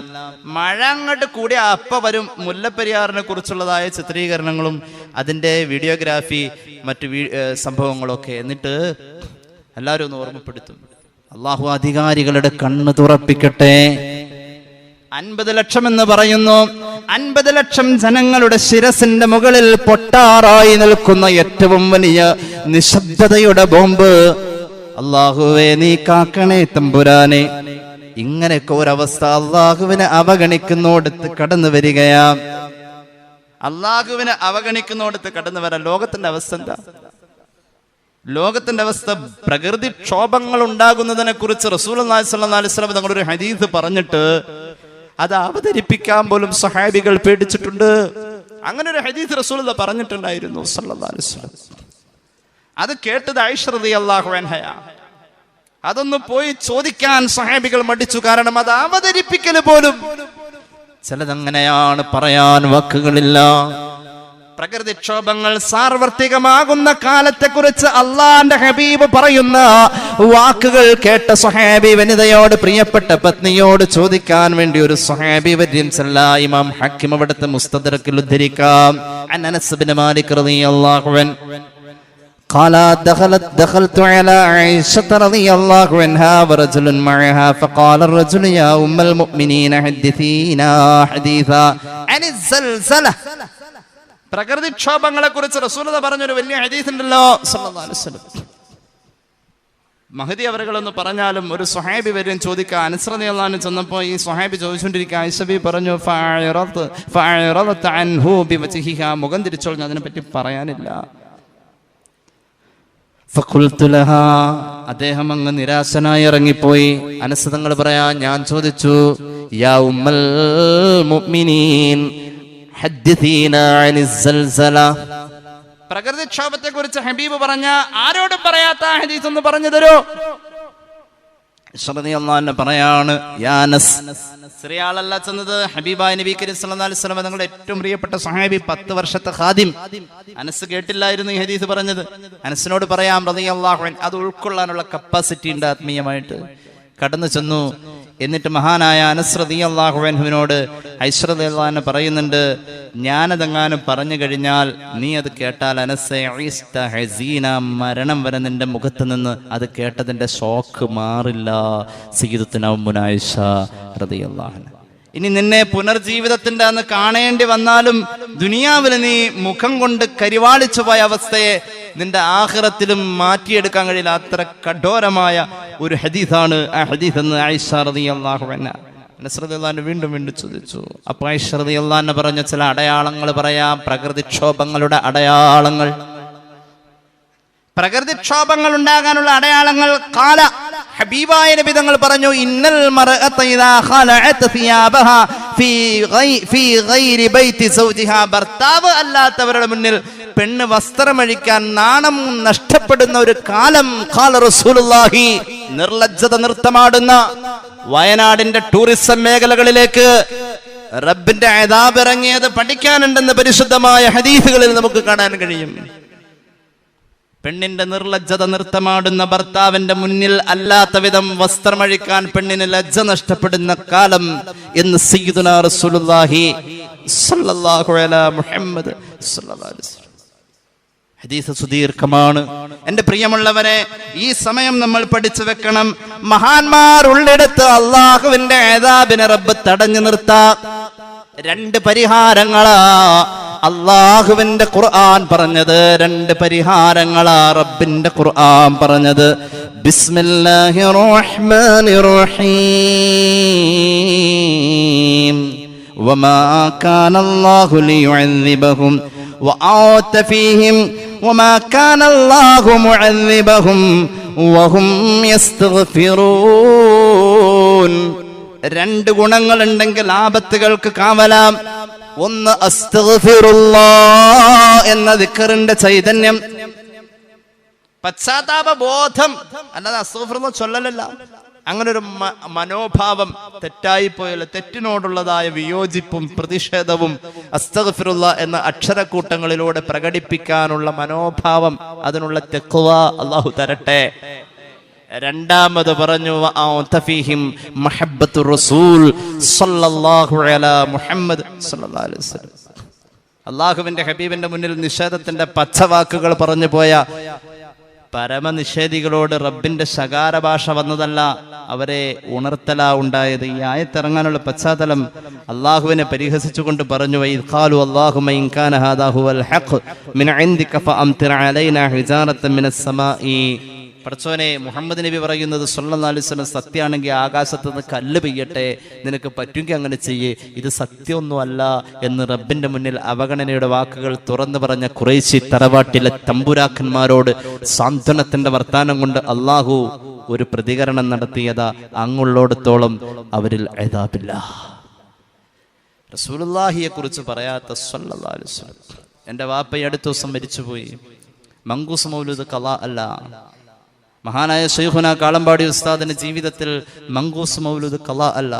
മഴ അങ്ങോട്ട് കൂടി അപ്പ വരും. മുല്ലപ്പെരിയാറിനെ കുറിച്ചുള്ളതായ ചിത്രീകരണങ്ങളും അതിന്റെ വീഡിയോഗ്രാഫി, മറ്റു സംഭവങ്ങളൊക്കെ. എന്നിട്ട് എല്ലാവരും ഒന്ന് ഓർമ്മപ്പെടുത്തും. അള്ളാഹു അധികാരികളുടെ കണ്ണ് തുറപ്പിക്കട്ടെ. 50 ലക്ഷം എന്ന് പറയുന്നു. 50 ലക്ഷം ജനങ്ങളുടെ ശിരസിന്റെ മുകളിൽ പൊട്ടാറായി നിൽക്കുന്ന ഏറ്റവും വലിയ നിശബ്ദതയുടെ ബോംബ്. അല്ലാഹുവേ, നീ കാക്കണേ തമ്പുരാനെ. ഇങ്ങനെയൊക്കെ ഒരവസ്ഥ അള്ളാഹുവിനെ അവഗണിക്കുന്നോടത്ത് കടന്നു വരികയാ. അള്ളാഹുവിനെ അവഗണിക്കുന്നോടത്ത് കടന്നു വരാൻ ലോകത്തിന്റെ അവസ്ഥ എന്താ? ലോകത്തിന്റെ അവസ്ഥ, പ്രകൃതിക്ഷോഭങ്ങൾ ഉണ്ടാകുന്നതിനെ കുറിച്ച് റസൂലുള്ളാഹി സ്വല്ലല്ലാഹു അലൈഹി വസല്ലം തങ്ങളൊരു ഹദീസ് പറഞ്ഞിട്ട് അത് അവതരിപ്പിക്കാൻ പോലും സഹാബികൾ പേടിച്ചിട്ടുണ്ട്. അങ്ങനെ ഒരു ഹദീസ് റസൂലുള്ളാഹി പറഞ്ഞിട്ടുണ്ടായിരുന്നു സ്വല്ലല്ലാഹു അലൈഹി വസല്ലം. അത് കേട്ടത് ആയിഷ റളിയല്ലാഹു അൻഹയാ. അതൊന്ന് പോയി ചോദിക്കാൻ സഹാബികൾ മടിച്ചു. കാരണം അത് അവതരിപ്പിക്കൽ പോലും ചിലതങ്ങനെയാണ്, പറയാൻ വാക്കുകളില്ല. പ്രകൃതിക്ഷോഭങ്ങൾ സാർവത്രികമാകുന്ന കാലത്തെക്കുറിച്ച് അള്ളാന്റെ ഹബീബ് പറയുന്ന വാക്കുകൾ കേട്ട സ്വഹാബി വനിതയോട്, പ്രിയപ്പെട്ട പത്നിയോട് ചോദിക്കാൻ വേണ്ടി ഒരു സ്വഹാബി വര്യൻ ഇമാം ഹക്കീം അവിടുത്തെ മുസ്തദ്റക്കിൽ ഉദ്ധരിക്കാം. അനസ് ഇബ്നു മാലിക് റളിയല്ലാഹു അൻഹു قال دخلت على عائشة رضي الله عنها ورجل معها فقال الرجل يا أم المؤمنين حدثينا حديثا عن الزلزلة. പ്രകൃതിക്ഷോഭങ്ങളെ കുറിച്ച് റസൂലുള്ളാഹി പറഞ്ഞൊരു വലിയ ഹദീസ് ഉണ്ടല്ലോ സല്ലല്ലാഹു അലൈഹി വസല്ലം. മഹദി അവരുകളെന്ന് പറഞ്ഞാലും ഒരു സ്വഹാബി വരും ചോദിക്കാൻ. അനസ് റളിയല്ലാഹു അൻഹു ചെന്നപ്പോൾ ഈ സ്വഹാബി ചോദിച്ചുകൊണ്ടിരിക്കുക. ആയിഷ ബി പറഞ്ഞു, ഫഅറദത അൻഹു ബിവജ്ഹിഹ, മുഖം തിരിച്ചോളഞ്ഞു, അതിനെപ്പറ്റി പറയാനില്ല. ഫഖുൽതു ലഹാ, അദ്ദേഹം അങ്ങ് നിരാശനായി ഇറങ്ങിപ്പോയി. അനസ് തങ്ങൾ പറയാ, ഞാൻ ചോദിച്ചു, യാ ഉമ്മൽ മുഅ്മിനീൻ ഹദ്ദിഥീനാ അനിസ് സൽസല. പ്രകൃതിക്ഷോഭത്തെ കുറിച്ച് ഹബീബ് പറഞ്ഞ ആരോടും പറയാത്ത ഹദീസ് ഒന്ന് പറഞ്ഞു തരൂ. പറയാണ്, ചെറിയാളല്ല ചെന്നത്, ഹബീബായ നബി കരീം സല്ലല്ലാഹു അലൈഹി വസല്ലം തങ്ങളുടെ ഏറ്റവും പ്രിയപ്പെട്ട സ്വഹാബി, 10 വർഷത്തെ ഖാദിം. അനസ് കേട്ടില്ലായിരുന്നു ഈ ഹദീസ് പറഞ്ഞത്. അനസിനോട് പറയാം റളിയല്ലാഹു അൻഹു, അത് ഉൾക്കൊള്ളാനുള്ള കപ്പാസിറ്റി ഉണ്ട് ആത്മീയമായിട്ട്. കടന്നു ചെന്നു. എന്നിട്ട് മഹാനായ അനസ് റളിയല്ലാഹു അൻഹുവിനോട് ആയിഷ റളിയല്ലാഹു അൻഹ പറയുന്നുണ്ട്, ഞാനതെങ്ങാനും പറഞ്ഞു കഴിഞ്ഞാൽ നീ അത് കേട്ടാൽ അനസേ ഈസ്ത ഹസീന, മരണം വരെ നിന്റെ മുഖത്ത് നിന്ന് അത് കേട്ടതിന്റെ ഷോക്ക് മാറില്ല. സയ്യിദത്തുനാ ഉമ്മുനാ ആയിഷ റളിയല്ലാഹു അൻഹ. ഇനി നിന്നെ പുനർജീവിതത്തിന്റെ അന്ന് കാണേണ്ടി വന്നാലും ദുനിയാവിൽ നീ മുഖം കൊണ്ട് കരിവാളിച്ചു പോയ അവസ്ഥയെ നിന്റെ ആഖിറത്തിലും മാറ്റിയെടുക്കാൻ കഴിയില്ല. അത്ര കഠോരമായ ഒരു ഹദീസാണ് ആ ഹദീസ് എന്ന് ആയിഷ റളിയല്ലാഹു അൻഹ. അനസ് റളിയല്ലാഹു അൻഹു വീണ്ടും ചോദിച്ചു. അപ്പോൾ ആയിഷ റളിയല്ലാഹു അൻഹ പറഞ്ഞ ചില അടയാളങ്ങൾ പറയാം, പ്രകൃതിക്ഷോഭങ്ങളുടെ അടയാളങ്ങൾ. പ്രകൃതിക്ഷോഭങ്ങൾ ഉണ്ടാകാനുള്ള അടയാളങ്ങൾ കാല ഹബീബായ നബി തങ്ങൾ പറഞ്ഞു, ഇന്നൽ മർഅത ഇദാ ഖലഅത് സിയാബഹാ ഫീ ഗൈരി ബൈതി സൗജിഹാ, ഭർത്താവ് അല്ലാത്തവരുടെ മുന്നിൽ പെണ്ണ് വസ്ത്രമഴിക്കാൻ നാണം നഷ്ടപ്പെടുന്ന ഒരു കാലം. ഖാല റസൂലുള്ളാഹി, നിർലജ്ജത നൃത്തമാടുന്ന വയനാടിന്റെ ടൂറിസം മേഖലകളിലേക്ക് റബ്ബിന്റെ അദാബ് ഇറങ്ങിയത് പഠിക്കാനുണ്ടെന്ന് പരിശുദ്ധമായ ഹദീസുകളിൽ നമുക്ക് കാണാൻ കഴിയും. പെണ്ണിന്റെ നിർലജ്ജത നൃത്തമാടുന്ന ഭർത്താവിന്റെ മുന്നിൽ അല്ലാത്ത വിധം വസ്ത്രമഴിക്കാൻ പെണ്ണിന് ലജ്ജ നഷ്ടപ്പെടുന്ന കാലം എന്ന് സയ്യിദുനാ റസൂലുള്ളാഹി സ്വല്ലല്ലാഹു അലാ മുഹമ്മദ് സ്വല്ലല്ലാഹു അലൈഹി വസല്ലം. ഹദീസ് സുദീർഘമാണ്. എന്റെ പ്രിയമുള്ളവരെ, ഈ സമയം നമ്മൾ പഠിച്ചു വെക്കണം. മഹാന്മാർ ഉള്ളിടത്ത് അള്ളാഹുവിന്റെ അദാബിനെ റബ്ബ് തടഞ്ഞു നിർത്താം. 2 പരിഹാരങ്ങളാ അള്ളാഹുവിന്റെ ഖുർആൻ പറഞ്ഞത്. 2 പരിഹാരങ്ങളാ റബ്ബിന്റെ ഖുർആൻ പറഞ്ഞത്. ബിസ്മില്ലാഹിർ റഹ്മാനിർ റഹീം. വമാ കാന അല്ലാഹു ലിയുഅദ്ദിബഹും വഅൻത ഫീഹിം വമാ കാനല്ലാഹു മുഅദ്ദിബഹും വഹും യസ്തഗ്ഫിറൂൻ. രണ്ട് ഗുണങ്ങളുണ്ടെങ്കിൽ ആപത്തുകൾക്ക് കാവലാം. ഒന്ന് അസ്തഗ്ഫിറുല്ലാഹ് എന്ന ദിക്റിന്റെ ചൈതന്യം, പശ്ചാത്താപ ബോധം, അല്ലാതെ അസ്തഗ്ഫിറുല്ലാഹ് ചൊല്ലലല്ല. അങ്ങനെ ഒരു മനോഭാവം തെറ്റായി പോയാൽ തെറ്റിനോടുള്ളതായ വിയോജിപ്പും പ്രതിഷേധവും അസ്തഗ്ഫിറുല്ലാഹ് എന്ന അക്ഷരക്കൂട്ടങ്ങളിലൂടെ പ്രകടിപ്പിക്കാനുള്ള മനോഭാവം, അതിനുള്ള തഖ്വ അല്ലാഹു തരട്ടെ. രണ്ടാമത് പറഞ്ഞു വഅതഫീഹിം മഹബ്ബത്തു റസൂൽ സല്ലല്ലാഹു അലാ മുഹമ്മദ് സല്ലല്ലാഹു അലൈഹി വസല്ലം. അല്ലാഹുവിന്റെ ഹബീബിന്റെ മുന്നിൽ നിഷേധത്തിന്റെ പച്ചവാക്കുകൾ പറഞ്ഞു പോയ പരമനിഷേധികളോട് റബ്ബിന്റെ ശകാര ഭാഷ വന്നതല്ല, അവരെ ഉണർത്തല ഉണ്ടായത്. ഈ ആയത്തിറങ്ങാനുള്ള പശ്ചാത്തലം അള്ളാഹുവിനെ പരിഹസിച്ചുകൊണ്ട് പറഞ്ഞു, ഖാലു അല്ലാഹുമ്മ ഇൻ കാന ഹാദാ ഹുവൽ ഹഖ് മിൻ ഇൻദിക ഫഅംതിർ അലൈനാ ഹിജാറത്തൻ മിനസ് സമാഇ. പടച്ചോനെ, മുഹമ്മദ് നബി പറയുന്നത് സല്ലല്ലാഹു അലൈഹി വസല്ലം സത്യമാണെങ്കിൽ ആകാശത്ത് നിന്ന് കല്ല് പെയ്യട്ടെ, നിനക്ക് പറ്റുമെങ്കിൽ അങ്ങനെ ചെയ്യേ, ഇത് സത്യമൊന്നുമല്ല എന്ന് റബ്ബിന്റെ മുന്നിൽ അവഗണനയുടെ വാക്കുകൾ തുറന്നു പറഞ്ഞ ഖുറൈശി തറവാട്ടിലെ തമ്പുരാക്കന്മാരോട് സാന്ത്വനത്തിന്റെ വർത്താനം കൊണ്ട് അള്ളാഹു ഒരു പ്രതികരണം നടത്തിയതാ. അങ്ങുള്ളോടത്തോളം അവരിൽ അദാബില്ല. റസൂലുള്ളാഹിയെ കുറിച്ച് പറയാത്ത സല്ലല്ലാഹു അലൈഹി വസല്ലം. എൻ്റെ വാപ്പ അടുത്ത ദിവസം മരിച്ചുപോയി. മങ്കൂസ് മൗലൂദ് ഖളാ അല്ല. മഹാനായ ശൈഖുന കാളമ്പാടി ഉസ്താദിന്റെ ജീവിതത്തിൽ മങ്കൂസ് മൗലൂദ് ഖളാ അല്ല.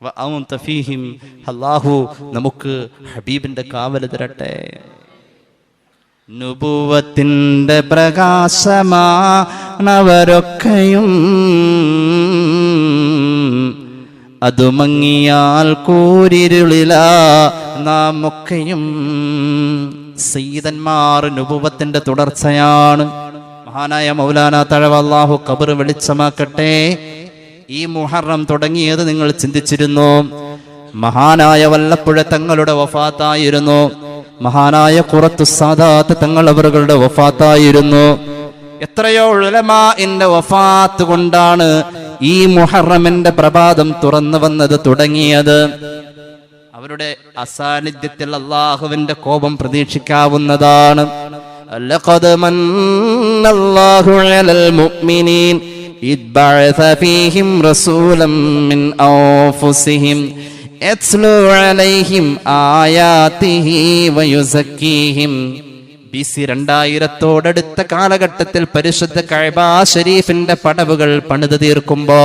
വഅൻതഫീഹിം, അല്ലാഹു നമുക്ക് ഹബീബിന്റെ കാവൽ തരട്ടെ. നുബുവത്തിന്റെ പ്രകാശമാണവരൊക്കെയും, അതു മങ്ങിയാൽ കൂരിരുളില നാം ഒക്കെയും. സയ്യിദന്മാർ നുബുവത്തിന്റെ തുടർച്ചയാണ്. മഹാനായ മൗലാന തഴവ അല്ലാഹു ഖബർ വെളിച്ചമാക്കട്ടെ. ഈ മുഹറം തുടങ്ങിയത് നിങ്ങൾ ചിന്തിച്ചിരുന്നു? മഹാനായ വല്ലപ്പുഴ തങ്ങളുടെ വഫാത്തായിരുന്നു. മഹാനായ ഖുറത്തു സാദാത്ത് തങ്ങൾ അവരുടെ വഫാത്തായിരുന്നു. എത്രയോ ഉലമാഇന്റെ വഫാത്ത് കൊണ്ടാണ് ഈ മുഹറമിന്റെ പ്രഭാതം തുറന്നു വന്നത്, തുടങ്ങിയത്. അവരുടെ അസാന്നിധ്യത്തിൽ അല്ലാഹുവിന്റെ കോപം പ്രതീക്ഷിക്കാവുന്നതാണ്. ലഖദ് മന്നല്ലാഹു അലൽ മുഅ്മിനീൻ ഇദ് ബഅസ ഫീഹിം റസൂലൻ മിൻ അൻഫുസിഹിം യത്ലു അലൈഹിം ആയാതിഹി വയുസക്കീഹിം. BC 2000 കാലഘട്ടത്തിൽ പരിശുദ്ധ കഅബ ശരീഫിന്റെ പടവുകൾ പണിത് തീർക്കുമ്പോ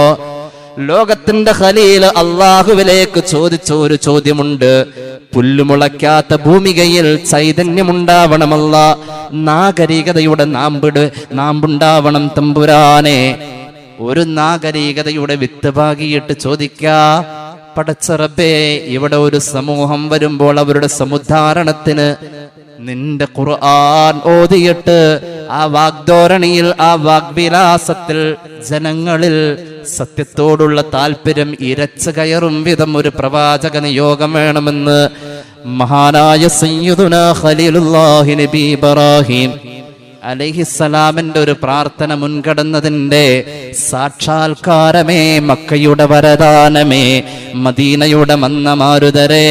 ലോകത്തിന്റെ ഖലീൽ അള്ളാഹുവിലേക്ക് ചോദിച്ച ഒരു ചോദ്യമുണ്ട്. പുല്ലുമുളയ്ക്കാത്ത ഭൂമികയിൽ ചൈതന്യമുണ്ടാവണമല്ല, നാഗരികതയുടെ നാമ്പുണ്ടാവണം തമ്പുരാനെ. ഒരു നാഗരികതയുടെ വിത്ത് പാകിയിട്ട് ചോദിക്കാ, പടച്ച റബ്ബേ, ഇവിടെ ഒരു സമൂഹം വരുമ്പോൾ അവരുടെ സമുദ്ധാരണത്തിന് നിന്റെ ഖുർആൻ ഓതിയിട്ട് ആ വാഗ്ധോരണിയിൽ, ആ വാഗ്വിലാസത്തിൽ ജനങ്ങളിൽ സത്യത്തോടുള്ള താല്പര്യം ഇരച്ചു കയറും വിധം ഒരു പ്രവാചക നിയോഗം വേണമെന്ന് മഹാനായ സയ്യിദുനാ ഖലീലുല്ലാഹി നബി ഇബ്രാഹിം അലൈഹിസ്സലാമിന്റെ ഒരു പ്രാർത്ഥന മുൻകടന്നതിന്റെ സാക്ഷാത്കാരമേ, മക്കയുടെ വരദാനമേ, മദീനയുടെ മന്നമാരുതരേ,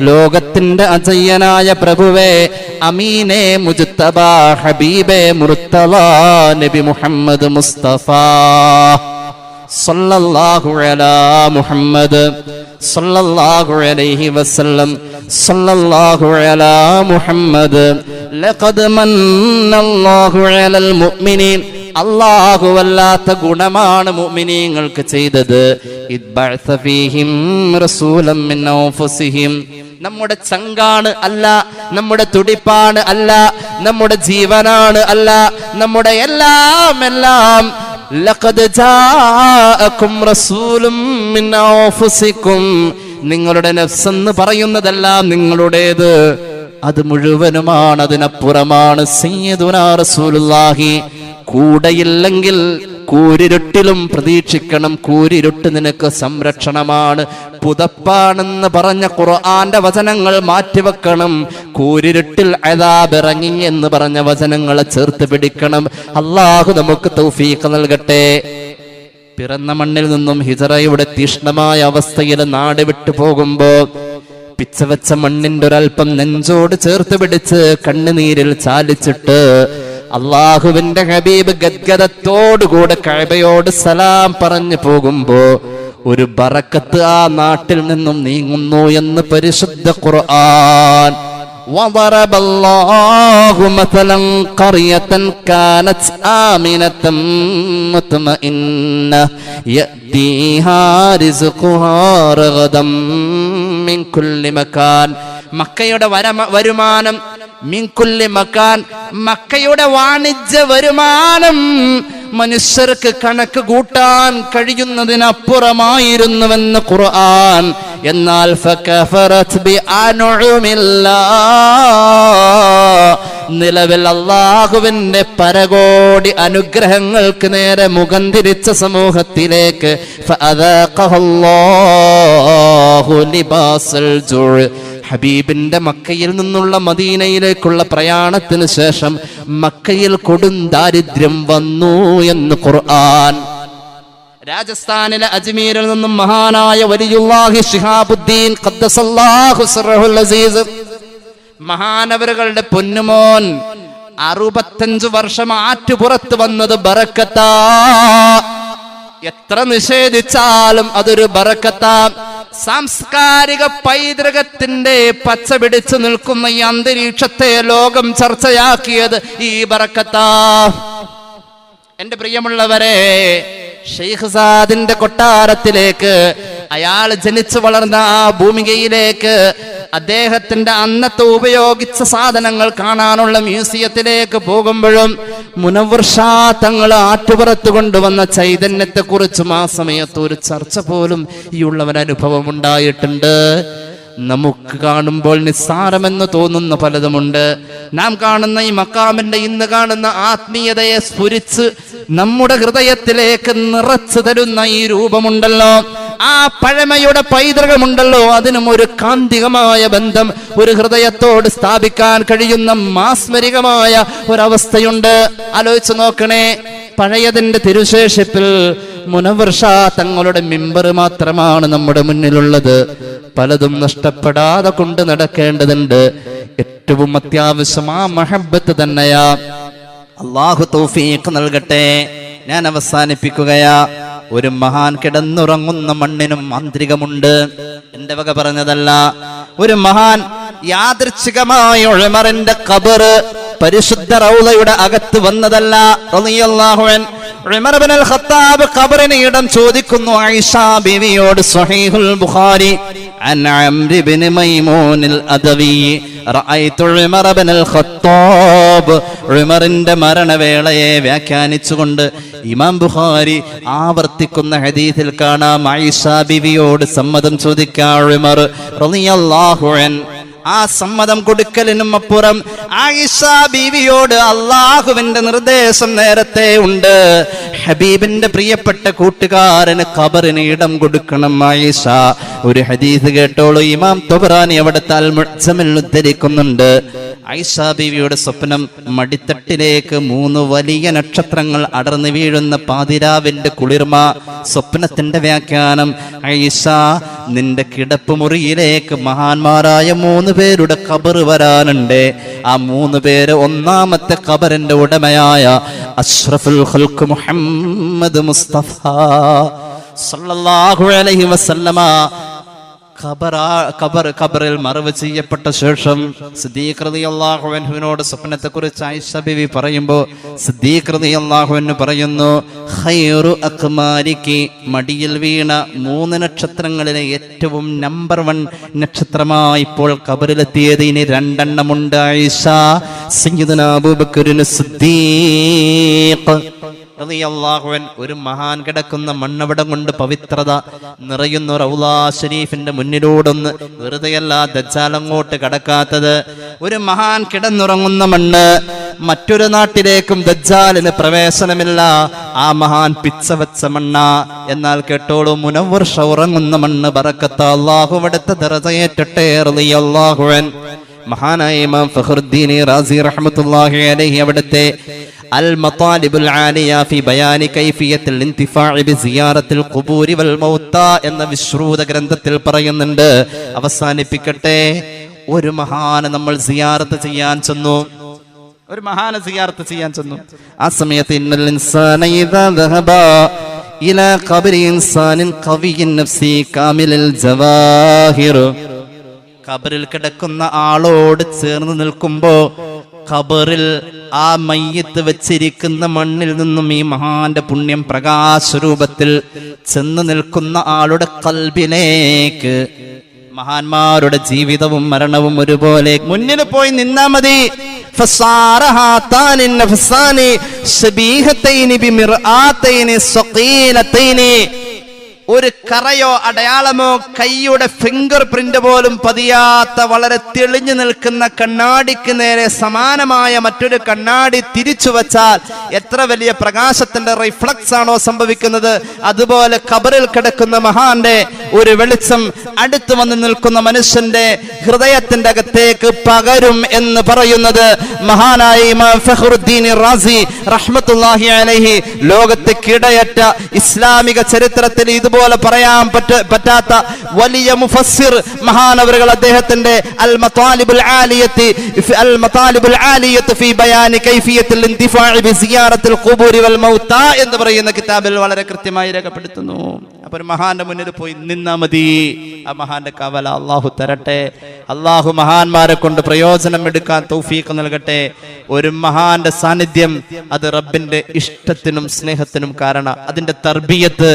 ലോകത്തിന്റെ അജയ്യനായ പ്രഭുവേ, അമീനെ മുജ്തബ ഹബീബേ മുർത്തള നബി മുഹമ്മദ് മുസ്തഫ സല്ലല്ലാഹു അലാ മുഹമ്മദ് സല്ലല്ലാഹു അലൈഹി വസല്ലം സല്ലല്ലാഹു അലാ മുഹമ്മദ്. ലഖദ് മന്നല്ലാഹു അലൽ മുഅ്മിനീൻ, അല്ലാഹു വല്ലാത്ത ഗുണമാണ് മുഅ്മിനീങ്ങൾക്ക് ചെയ്തത്. ഇദ് ബഅസ ഫീഹിം റസൂലൻ മിൻ അൻഫുസിഹിം, നമ്മുടെ ചങ്കാണ് അല്ല, നമ്മുടെ തുടിപ്പാണ് അല്ല, നമ്മുടെ ജീവനാണ് അല്ല, നമ്മുടെ എല്ലാം. ലഖദ് ജാഅകും റസൂലും മിൻ അൻഫുസികും, നിങ്ങളുടെ നഫ്സ് എന്ന് പറയുന്നതെല്ലാം നിങ്ങളുടേത്, അത് മുഴുവനുമാണ്, അതിനപ്പുറമാണ് സയ്യിദുനാ റസൂലുള്ളാഹി. കൂടെയില്ലെങ്കിൽ കൂരിരുട്ടിലും പ്രതീക്ഷിക്കണം, കൂരിരുട്ട് നിനക്ക് സംരക്ഷണമാണ്, പുതപ്പാണെന്ന് പറഞ്ഞ ഖുർആന്റെ വചനങ്ങൾ മാറ്റിവെക്കണം, കൂരിരുട്ടിൽ അദാബ് ഇറങ്ങി എന്ന് പറഞ്ഞ വചനങ്ങളെ ചേർത്ത് പിടിക്കണം. അല്ലാഹു നമുക്ക് തൗഫീഖ് നൽകട്ടെ. പിറന്ന മണ്ണിൽ നിന്നും ഹിജറയുടെ തീഷ്ണമായ അവസ്ഥയിൽ നാട് വിട്ടു പോകുമ്പോ പിച്ചവച്ച മണ്ണിന്റെ ഒരൽപ്പം നെഞ്ചോട് ചേർത്ത് പിടിച്ച് കണ്ണുനീരിൽ ചാലിച്ചിട്ട് അള്ളാഹുവിന്റെ ഹബീബ് ഗദ്ഗദത്തോടുകൂടെ കഅബയോട് സലാം പറഞ്ഞു പോകുമ്പോ ഒരു ബറക്കത്ത് ആ നാട്ടിൽ നിന്നും നീങ്ങുന്നു എന്ന് പരിശുദ്ധ ഖുർആൻ. وضرب الله مثلا قرية كانت آمنة مطمئنة يأتيها رزقها رغدا من كل مكان. മക്കയുടെ വരുമാനം മിൻ കുല്ലി മക്കാൻ, മക്കയുടെ വാണിജ്യ വരുമാനം മനുഷ്യർക്ക് കണക്ക് കൂട്ടാൻ കഴിയുന്നതിനപ്പുറമായിരുന്നുവെന്ന് ഖുർആൻ. എന്നാൽ ഫകഫറത് ബിഅൻഉമില്ലാഹ്, നിലവിൽ അല്ലാഹുവിന്റെ പരകോടി അനുഗ്രഹങ്ങൾക്ക് നേരെ മുഖം തിരിച്ച സമൂഹത്തിലേക്ക് ഫഅദാഖഹല്ലാഹു ലിബാസൽ ജുഅ്, ഹബീബിന്റെ മക്കയിൽ നിന്നുള്ള മദീനയിലേക്കുള്ള പ്രയാണത്തിന് ശേഷം മക്കയിൽ കൊടും ദാരിദ്ര്യം വന്നു എന്ന് ഖുർആൻ. രാജസ്ഥാനിലെ അജ്മീരിൽ നിന്നും മഹാനായ വലിയുല്ലാഹി ശിഹാബുദ്ദീൻ ഖദ്ദസല്ലാഹു സിർറഹുൽ അസീസ് മഹാനവറുകളുടെ പൊന്നുമോൻ 65 വർഷം ആറ്റുപുറത്ത് വന്നത് ബറക്കത്താ. എത്ര നിഷേധിച്ചാലും അതൊരു ബറക്കത്താ. സാംസ്കാരിക പൈതൃകത്തിന്റെ പച്ച പിടിച്ചു നിൽക്കുന്ന ഈ അന്തരീക്ഷത്തെ ലോകം ചർച്ചയാക്കിയത് ഈ ബറക്കത്താ. എന്റെ പ്രിയമുള്ളവരെ, ഷെയ്ഖ് സാദിന്റെ കൊട്ടാരത്തിലേക്ക്, അയാൾ ജനിച്ചു വളർന്ന ആ ഭൂമികയിലേക്ക്, അദ്ദേഹത്തിന്റെ അന്നത്തെ ഉപയോഗിച്ച സാധനങ്ങൾ കാണാനുള്ള മ്യൂസിയത്തിലേക്ക് പോകുമ്പോഴും മുനവ്വർ ഷാ തങ്ങൾ ആറ്റുപുറത്ത് കൊണ്ടുവന്ന ചൈതന്യത്തെ കുറിച്ചും ആ സമയത്ത് ഒരു ചർച്ച പോലും ഈ ഉള്ളവരനുഭവം ഉണ്ടായിട്ടുണ്ട്. നമുക്ക് കാണുമ്പോൾ നിസ്സാരമെന്ന് തോന്നുന്ന പലതുമുണ്ട്. നാം കാണുന്ന ഈ മക്കാമിന്റെ ഇന്ന് കാണുന്ന ആത്മീയതയെ സ്ഫുരിച്ച് നമ്മുടെ ഹൃദയത്തിലേക്ക് നിറച്ചു തരുന്ന ഈ രൂപമുണ്ടല്ലോ, ആ പഴമയുടെ പൈതൃകമുണ്ടല്ലോ, അതിനും ഒരു കാന്തികമായ ബന്ധം ഒരു ഹൃദയത്തോട് സ്ഥാപിക്കാൻ കഴിയുന്ന മാസ്മരികമായ ഒരവസ്ഥയുണ്ട്. ആലോചിച്ച് നോക്കണേ, പഴയതിന്റെ തിരുശേഷിപ്പിൽ മുനവ്വർ ഷാ തങ്ങളുടെ മിമ്പർ മാത്രമാണ് നമ്മുടെ മുന്നിലുള്ളത്. പലതും നഷ്ടപ്പെടാതെ കൊണ്ട് നടക്കേണ്ടതുണ്ട്. ഏറ്റവും അത്യാവശ്യം ആ മഹബത്ത് തന്നെയാ. അല്ലാഹു തൗഫീഖ് നൽകട്ടെ. ഞാൻ അവസാനിപ്പിക്കുകയാ. ഒരു മഹാൻ കിടന്നുറങ്ങുന്ന മണ്ണിനും മാന്ത്രികമുണ്ട്. എന്റെ വക പറഞ്ഞതല്ല. ഒരു മഹാൻ യാദൃച്ഛികമായ ഉമറിന്റെ ഖബർ പരിശുദ്ധ റൗളയുടെ അകത്ത് വന്നതല്ല. റളിയല്ലാഹു അൻഹു ഉമർ ഇബ്നുൽ ഖത്താബ് ഖബറിന് ഇടം ചോദിക്കുന്നു ആയിഷ ബീവിയോട്. സ്വഹീഹുൽ ബുഖാരി അൻ അംർ ഇബ്നു മൈമൂൻ അൽ അദവി റഅയ്തു ഉമർ ഇബ്നുൽ ഖത്താബ്. ഉമറിന്റെ മരണവേളയെ വ്യാഖ്യാനിച്ചുകൊണ്ട് ഇമാം ബുഖാരി ആവർത്തിക്കുന്ന ഹദീസിൽ കാണാം, ആയിഷ ബീവിയോട് സമ്മതം ചോദിക്കാൻ ഉമർ റളിയല്ലാഹു അൻഹു. ആ സമ്മതം കൊടുക്കലിനും അപ്പുറം ആയിഷ ബീവിയോട് അള്ളാഹുവിന്റെ നിർദ്ദേശം നേരത്തെ ഉണ്ട്. ഹബീബിന്റെ പ്രിയപ്പെട്ട കൂട്ടുകാരന് ഖബറിന് ഇടം കൊടുക്കണം ആയിഷ. ഒരു ഹദീസ് കേട്ടോളൂ, ഇമാം തൊബറാനി അവിടുത്തെ അൽ മുഅ്ജമിൽ ഉദ്ധരിക്കുന്നുണ്ട്. ആയിഷ ബീവിയുടെ സ്വപ്നം, മടിത്തട്ടിലേക്ക് 3 വലിയ നക്ഷത്രങ്ങൾ അടർന്നു വീഴുന്ന പാതിരാവിന്റെ കുളിർമ. സ്വപ്നത്തിന്റെ വ്യാഖ്യാനം, ആയിഷ നിന്റെ കിടപ്പ് മുറിയിലേക്ക് മഹാന്മാരായ 3 പേരുടെ ഖബർ വരാനുണ്ട്. ആ 3 പേര് ഒന്നാമത്തെ ഖബറിന്റെ ഉടമയായ അഷ്റഫുൽ ഖൽഖ് മുഹമ്മദ് മുസ്തഫ സല്ലല്ലാഹു അലൈഹി വസല്ലമ ഖബറിൽ മറവ് ചെയ്യപ്പെട്ട ശേഷം സിദ്ദീഖ് റളിയല്ലാഹു അൻഹുവിനോട് സ്വപ്നത്തെക്കുറിച്ച് ആയിഷ ബീവി പറയുമ്പോൾ സിദ്ദീഖ് റളിയല്ലാഹു അൻഹു പറയുന്നു, ഖൈറു അഖ്മാരിക്കി, മടിയിൽ വീണ 3 നക്ഷത്രങ്ങളിലെ ഏറ്റവും നമ്പർ 1 നക്ഷത്രമായി ഇപ്പോൾ ഖബറിലെത്തിയത് ഇനി 2 എണ്ണമുണ്ട്. ആയിഷ സയ്യിദുനാ അബൂബക്കർ സിദ്ദീഖ് റളിയല്ലാഹു അൻഹു. ഒരു മഹാൻ കിടക്കുന്ന മണ്ണവിടം കൊണ്ട് പവിത്രത നിറയുന്ന റൗളാ ഷരീഫിന്റെ മുന്നിലൂടൊന്ന് വെറുതെയല്ല ദജ്ജാൽ അങ്ങോട്ട് കടക്കാത്തത്. ഒരു മഹാൻ കിടന്നുറങ്ങുന്ന മണ്ണ്, മറ്റൊരു നാട്ടിലേക്കും ദജ്ജാലിന് പ്രവേശനമില്ല. ആ മഹാൻ പിച്ചവച്ച മണ്ണ. എന്നാൽ കേട്ടോളൂ, മുനവ്വർ ഷാ ഉറങ്ങുന്ന മണ്ണ് ബറക്കത്ത. അല്ലാഹു അവിടുത്തെ ദറജയേറ്റട്ടെ റളിയല്ലാഹു അൻഹു. മഹാനായ ഇമാം ഫഖറുദ്ദീൻ റാസി റഹ്മത്തുള്ളാഹി അലൈഹി അവിടുത്തെ അൽ-മതാലിബുൽ ആലിയ ഫി ബയാനി കൈഫിയത്തിൽ ഇന്തിഫാഇ ബിസിയാറത്തിൽ ഖുബൂരി വൽ മൗതാ എന്ന വിശ്രൂത ഗ്രന്ഥത്തിൽ പറയുന്നുണ്ട്. അവസാനിപ്പിക്കട്ടെ, ഒരു മഹാനെ നമ്മൾ സിയാറത്ത് ചെയ്യാൻ ചെന്നു. ഒരു മഹാനെ സിയാറത്ത് ചെയ്യാൻ ചെന്നു. ആ സമയത്ത് ഇന്നൽ ഇൻസാന ഇദാ ദഹബ ഇലാ ഖബ്രി ഇൻസാനിൻ ഖവിയ്യിൻ നഫ്സി കാമിലൽ ജവാഹിർ, ഖബറിൽ കിടക്കുന്ന ആളോട് ചേർന്ന് നിൽക്കുമ്പോ ഖബറിൽ ആ മയ്യത്ത് വെച്ചിരിക്കുന്ന മണ്ണിൽ നിന്നും ഈ മഹാന്റെ പുണ്യം പ്രകാശരൂപത്തിൽ ചെന്ന് നിൽക്കുന്ന ആളുടെ ഖൽബിലേക്ക് മഹാന്മാരുടെ ജീവിതവും മരണവും ഒരുപോലെ മുന്നിൽ പോയി നിന്നാ മതി. ഒരു കറയോ അടയാളമോ കൈയുടെ ഫിംഗർ പ്രിന്റ് പോലും പതിയാത്ത വളരെ തെളിഞ്ഞു നിൽക്കുന്ന കണ്ണാടിക്ക് നേരെ സമാനമായ മറ്റൊരു കണ്ണാടി തിരിച്ചു വച്ചാൽ എത്ര വലിയ പ്രകാശത്തിന്റെ റിഫ്ലക്സ് ആണോ സംഭവിക്കുന്നത്, അതുപോലെ ഖബറിൽ കിടക്കുന്ന മഹാന്റെ ഒരു വെളിച്ചം അടുത്ത് വന്ന് നിൽക്കുന്ന മനുഷ്യന്റെ ഹൃദയത്തിന്റെ അകത്തേക്ക് പകരും എന്ന് പറയുന്നത് മഹാനായ ഇമാം ഫഖ്റുദ്ദീൻ റാസി റഹ്മത്തുള്ളാഹി അലൈഹി ലോകത്തെ കിടയറ്റ ഇസ്ലാമിക ചരിത്രത്തിൽ ഇതുപോലെ പറയാൻ പറ്റാത്ത വലിയ മുഫസ്സിർ മഹാനവറുകൾ അദ്ദേഹത്തിന്റെ അൽ-മതാലിബുൽ ആലിയത്തി ഫീ ബയാനി കൈഫിയത്തിൽ ഇന്തിഫാഇ ബിസിയാറത്തിൽ ഖുബൂരി വൽ മൗതാ എന്ന് പറയുന്ന കിതാബിൽ വളരെ കൃത്യമായി രേഖപ്പെടുത്തുന്നു. അപ്പൊ ഒരു മഹാന്റെ മുന്നിൽ പോയി നിന്നാ മതി. ആ മഹാന്റെ കവല അള്ളാഹു തരട്ടെ. അള്ളാഹു മഹാന്മാരെ കൊണ്ട് പ്രയോജനം എടുക്കാൻ തൗഫീഖ് നൽകട്ടെ. ഒരു മഹാന്റെ സാന്നിധ്യം അത് റബ്ബിന്റെ ഇഷ്ടത്തിനും സ്നേഹത്തിനും കാരണം. അതിന്റെ തർബിയത്ത്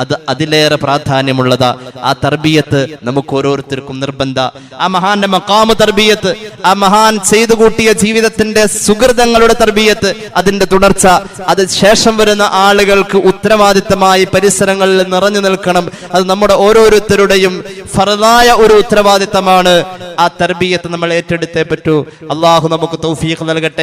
അത് അതിലേറെ പ്രാധാന്യമുള്ളതാ. ആ തർബിയത്ത് നമുക്ക് ഓരോരുത്തർക്കും നിർബന്ധ. ആ മഹാന്റെ മഖാമ് തർബിയത്ത്, ആ മഹാൻ ചെയ്തു കൂട്ടിയ ജീവിതത്തിന്റെ സുഹൃതങ്ങളുടെ തർബിയത്ത്, അതിന്റെ തുടർച്ച, അത് ശേഷം വരുന്ന ആളുകൾക്ക് ഉത്തരവാദിത്തമായി പരിസരങ്ങളിൽ നിറഞ്ഞു നിൽക്കണം. അത് നമ്മുടെ ഓരോരുത്തരുടെയും ഫർദായ ഒരു ഉത്തരവാദിത്തമാണ്. ആ തർബിയത്ത് നമ്മൾ ഏറ്റെടുത്തേ പറ്റൂ. അള്ളാഹു നമുക്ക് തൗഫീഖ് നൽകട്ടെ.